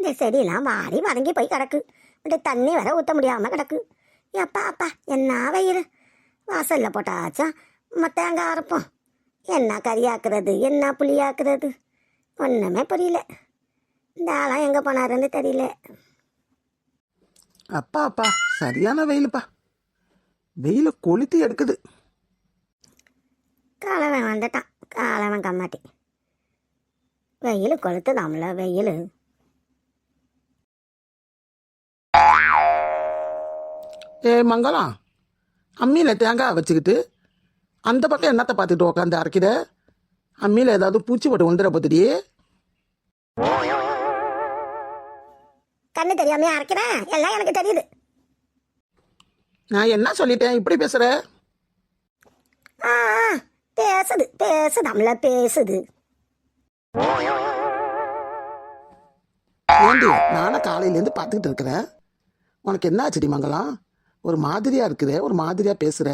இந்த செடியெல்லாம் வாடி வதங்கி போய் கிடக்கு. இந்த தண்ணி வர ஊற்ற முடியாமல் கிடக்கு. அப்பா அப்பா என்ன வெயில். வாசலில் போட்டாச்சும் தேங்காய் அரைப்போம். என்ன கறியாக்குறது, என்ன புளியாக்குறது, ஒன்றுமே புரியல. இந்த ஆளாம் எங்கே போனாருன்னு தெரியல. அப்பா அப்பா சரியான வெயிலுப்பா. வெயில கொளுத்தி எடுக்குது. காலவன் வந்துட்டான், காலவன் கம்மாட்டி. வெயில் கொளுத்துதாம்ல வெயில். ஏ மங்களம், அம்மியில் தேங்காய் வச்சுக்கிட்டு அந்த பக்கம் என்னத்தை பார்த்துட்டு உக்காந்து அரைக்கிற? அம்மியில் ஏதாவது பூச்சி போட்டு வந்துட பார்த்துடி. கண்ணு தெரியாமே அரைக்கிறேன், எல்லாம் எனக்கு தெரியுது. நான் என்ன சொல்லிட்டேன் இப்படி பேசுற? ஆ பேசுது பேசுதாம்ல பேசுது. ஏண்டி நானும் காலையிலேருந்து பார்த்துக்கிட்டு இருக்கிறேன். உனக்கு என்ன ஆச்சுடி மங்களம்? ஒரு மாதிரியா இருக்குற, ஒரு மாதிரியா பேசுற.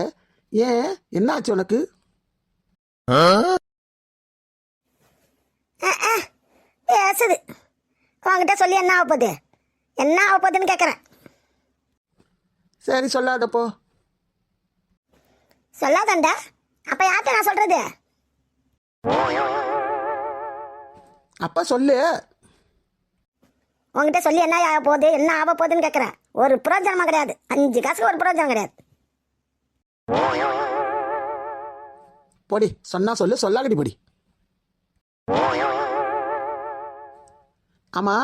ஏன் என்ன ஆச்சு உனக்கு? பேசுது. உங்ககிட்ட சொல்லி என்ன ஆக போகுது, என்ன ஆக போகுதுன்னு கேட்குறேன். சரி சொல்லாதப்போ. சொல்லாதண்டா, அப்போ யார்கிட்ட நான் சொல்கிறது? அப்பா சொல்லு. உங்ககிட்ட சொல்லி என்ன ஆக போகுது, என்ன ஆக போகுதுன்னு கேட்குறேன். ஒரு புரோஜனமாக கிடையாது, 5 காசுக்கு ஒரு புரோஜனம் கிடையாது. போடி, சொன்னா சொல்லு, சொல்லாகடி போடி. ஆமா,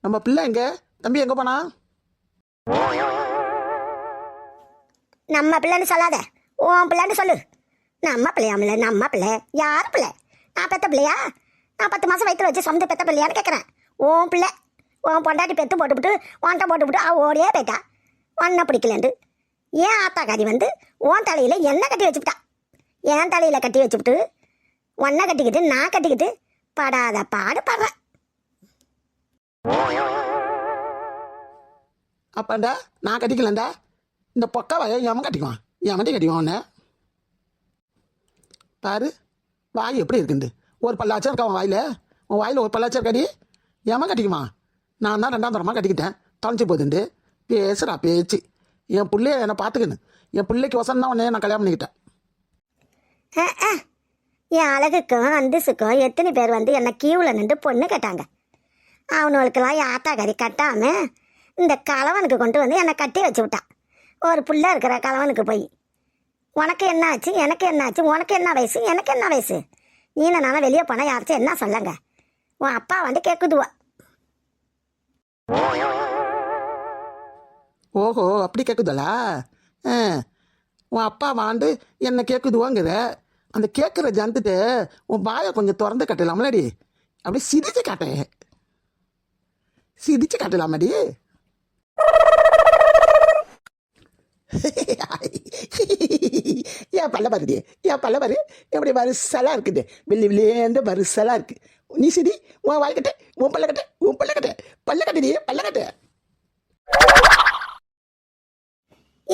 நம்ம பிள்ளை எங்க? தம்பி எங்க போனா? நம்ம பிள்ளைன்னு சொல்லாத, உன் பிள்ளைன்னு சொல்லு. நம்ம பிள்ளையாமில்ல, நம்ம பிள்ளை யார் பிள்ளை? நான் பெத்த பிள்ளையா? நான் 10 மாதம் வயிற்றுல வச்சு சொந்த பெத்த பிள்ளையான்னு கேட்குறேன். உன் பிள்ளை, உன் பொண்டாட்டி பெத்து போட்டுவிட்டு உன்ட்ட போட்டுவிட்டு ஓடியே போயிட்டா. ஒன்றை பிடிக்கலண்டு ஏன் ஆத்தாக்காரி வந்து உன் தலையில் என்ன கட்டி வச்சுக்கிட்டா. என் தலையில் கட்டி வச்சுவிட்டு ஒன்றை கட்டிக்கிட்டு நான் கட்டிக்கிட்டு படாத பாடு படுறேன். அப்பாண்டா நான் கட்டிக்கலண்டா. இந்த பொக்கா வாயை எவன் கட்டிக்குவான்? என் வண்டி கட்டிக்குவான் உன்னை. பாரு வாய் எப்படி இருக்குண்டு. ஒரு பல்லாச்சும் இருக்கா உன் வாயில்? உன் வாயில் ஒரு பல்லாச்சும் இருக்காடி? எவன் கட்டிக்குவான்? நான் தான் 2ஆம் தரமாக கட்டிக்கிட்டேன். தொலைஞ்சி போகுதுண்டு பேசுகிறா பேச்சு. என் பிள்ளைய என்னை பார்த்துக்கணும். என் பிள்ளைக்கு வசனம் தான் உன்னைய நான் கல்யாணம் பண்ணிக்கிட்டேன். என் அழகுக்கும் அந்தசுக்கும் எத்தனை பேர் வந்து என்னை கியூவில் நின்று பொண்ணு கேட்டாங்க. அவனுங்களுக்கெல்லாம் ஆத்தாக்காரி கட்டாமல் இந்த கலவனுக்கு கொண்டு வந்து என்னை கட்டி வச்சு விட்டான். ஒரு புள்ள இருக்கிற கலவனுக்கு போய் உனக்கு என்ன ஆச்சு, எனக்கு என்ன ஆச்சு, உனக்கு என்ன வயசு, எனக்கு என்ன வயசு, நீனாலும் வெளியே போனால் யாராச்சும் என்ன சொல்லுங்க. உன் அப்பா வந்து கேட்குதுவா. ஓஹோ அப்படி கேட்குதலா? உன் அப்பா வாண்டு என்னை கேட்குதுவோங்கிற. அந்த கேட்குற ஜந்துட்டு உன் பாயை கொஞ்சம் திறந்து கட்டலாமலடி. அப்படி சிரிச்சு காட்டேன், சிரிச்சு காட்டலாமடி. ஏன் பல்ல பாருடி, ஏன் பல்ல பாரு எப்படி வரிசலாக இருக்குது. வெள்ளி வெளியேந்து வரிசலாக இருக்கு. நீ சிரி, உன் வாய்க்கட்ட, உன் பல்ல கட்ட, உன் பல்ல கட்ட, பல்ல கட்டடி, பல்ல கட்ட.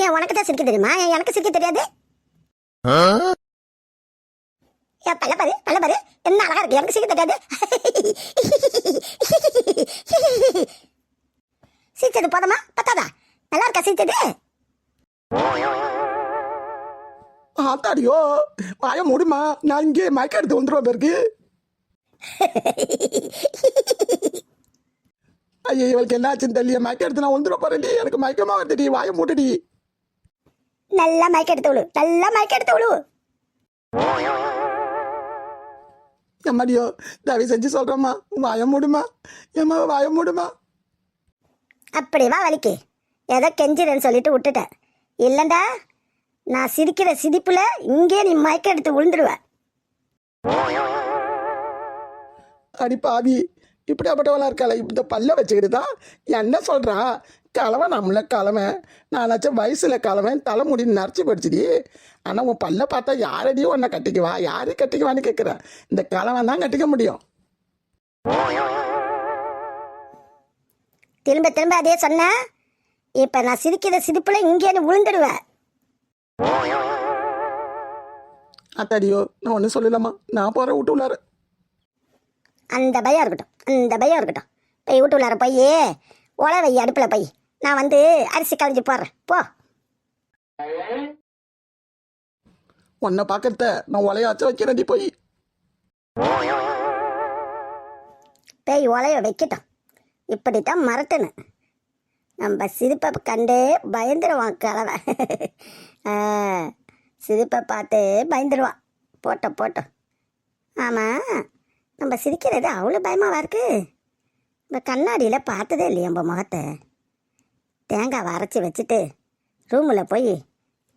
ஏன் உனக்கு தான் சிரிக்க தெரியுமா, எனக்கு சிரிக்க தெரியாது. ஏன் பல்ல பாரு, பல்ல பாரு என்ன அழகா இருக்கு, எனக்கு சிரிக்க தெரியாது. சிரிச்சது போதமா பத்தாதா? நல்லா இருக்கா சிரிச்சது? ஆத்தாடியோ வாய மூடுமா, நான் இங்கே மயக்க எடுத்து வந்துடுவேன் பேருக்கு. ஐயோ இவளுக்கு என்ன ஆச்சுன்னு தெரியல. மயக்க எடுத்து நான் வந்துடுவேன் பாருடி. எனக்கு மயக்கமா வருதுடி, வாய மூடுடி. நல்லா மயக்க எடுத்து விழு, நல்லா மயக்க எடுத்து விழு. எம்மாடியோ தயவு செஞ்சு சொல்கிறேம்மா, வாய மூடுமா, ஏம்மா வாய மூடுமா. அப்படிவா வலிக்கு ஏதோ கெஞ்சிரன்னு சொல்லிட்டு விட்டுட்டேன். இல்லைண்டா நான் சிரிக்கிற சிரிப்புல இங்கே நீ மயக்க எடுத்து விழுந்துடுவ. அடி பாவி, இப்படியாப்பட்டவளா இருக்காள. இந்த பல்ல வச்சுக்கிட்டு தான் என்ன சொல்கிறான். கிழவன் நம்மள கிழவன், நானாச்சும் வயசில் கிழவன், தலைமுடி நரைச்சி போயிடுச்சுடி. ஆனால் உன் பல்ல பார்த்தா யாரடியும் உன்னை கட்டிக்குவா, யாரு கட்டிக்குவான்னு கேட்குறேன். இந்த கிழவன் தான் கட்டிக்க முடியும். திரும்ப திரும்ப அதே சொன்ன. இப்போ நான் சிரிக்கிற சிரிப்புல இங்கே விழுந்துடுவேன். அத்தாடியோ நான் ஒன்றும் சொல்லலாமா, நான் போகிறேன் விட்டு உள்ளார. அந்த பயம் இருக்கட்டும், அந்த பயம் இருக்கட்டும். போய் வீட்டுள்ளார போய் உழை வை அடுப்பில் போய் நான் வந்து அரிசி களைஞ்சி போடுறேன் போ. உன்னை பார்க்கறத நான் உலையாச்சும் வைக்கிறேன்டி போய். பேய் உலைய வைக்கட்டும். இப்படித்தான் மறட்டணும். நம்ம சிரிப்பை கண்டே பயந்துருவான் கலவை. சிரிப்பை பார்த்து பயந்துருவான். போட்டோம் போட்டோம். ஆமாம், நம்ம சிரிக்கிறது அவ்வளோ பயமாவா இருக்கு? இந்த கண்ணாடியில் பார்த்ததே இல்லையா நம்ம முகத்தை? தேங்காவை அரைச்சி வச்சுட்டு ரூமில் போய்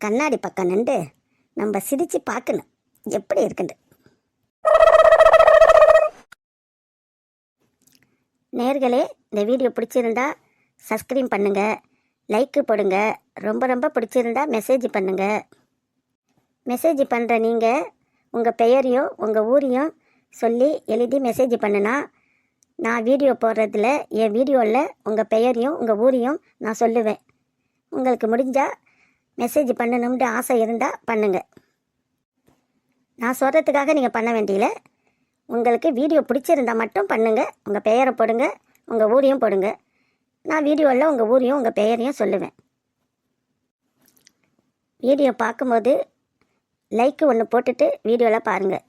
கண்ணாடி பக்கம் நின்று நம்ம சிரித்து பார்க்கணும் எப்படி இருக்குண்டு. நேர்களே, இந்த வீடியோ பிடிச்சிருந்தா சப்ஸ்கிரைப் பண்ணுங்கள், லைக்கு போடுங்க. ரொம்ப ரொம்ப பிடிச்சிருந்தா மெசேஜ் பண்ணுங்கள். மெசேஜ் பண்ணுற நீங்கள் உங்கள் பெயரையும் உங்கள் ஊரையும் சொல்லி எழுதி மெசேஜ் பண்ணுனா நான் வீடியோ போடுறதுல என் வீடியோவில் உங்கள் பெயரையும் உங்கள் ஊரையும் நான் சொல்லுவேன். உங்களுக்கு முடிஞ்சால் மெசேஜ் பண்ணணும்னு ஆசை இருந்தால் பண்ணுங்கள். நான் சொல்கிறதுக்காக நீங்கள் பண்ண வேண்டியல. உங்களுக்கு வீடியோ பிடிச்சிருந்தால் மட்டும் பண்ணுங்கள். உங்கள் பெயரை போடுங்க, உங்கள் ஊரையும் போடுங்க. நான் வீடியோவில் உங்கள் ஊரையும் உங்கள் பெயரையும் சொல்லுவேன். வீடியோ பார்க்கும்போது லைக்கு ஒன்று போட்டுட்டு வீடியோவில் பாருங்கள்.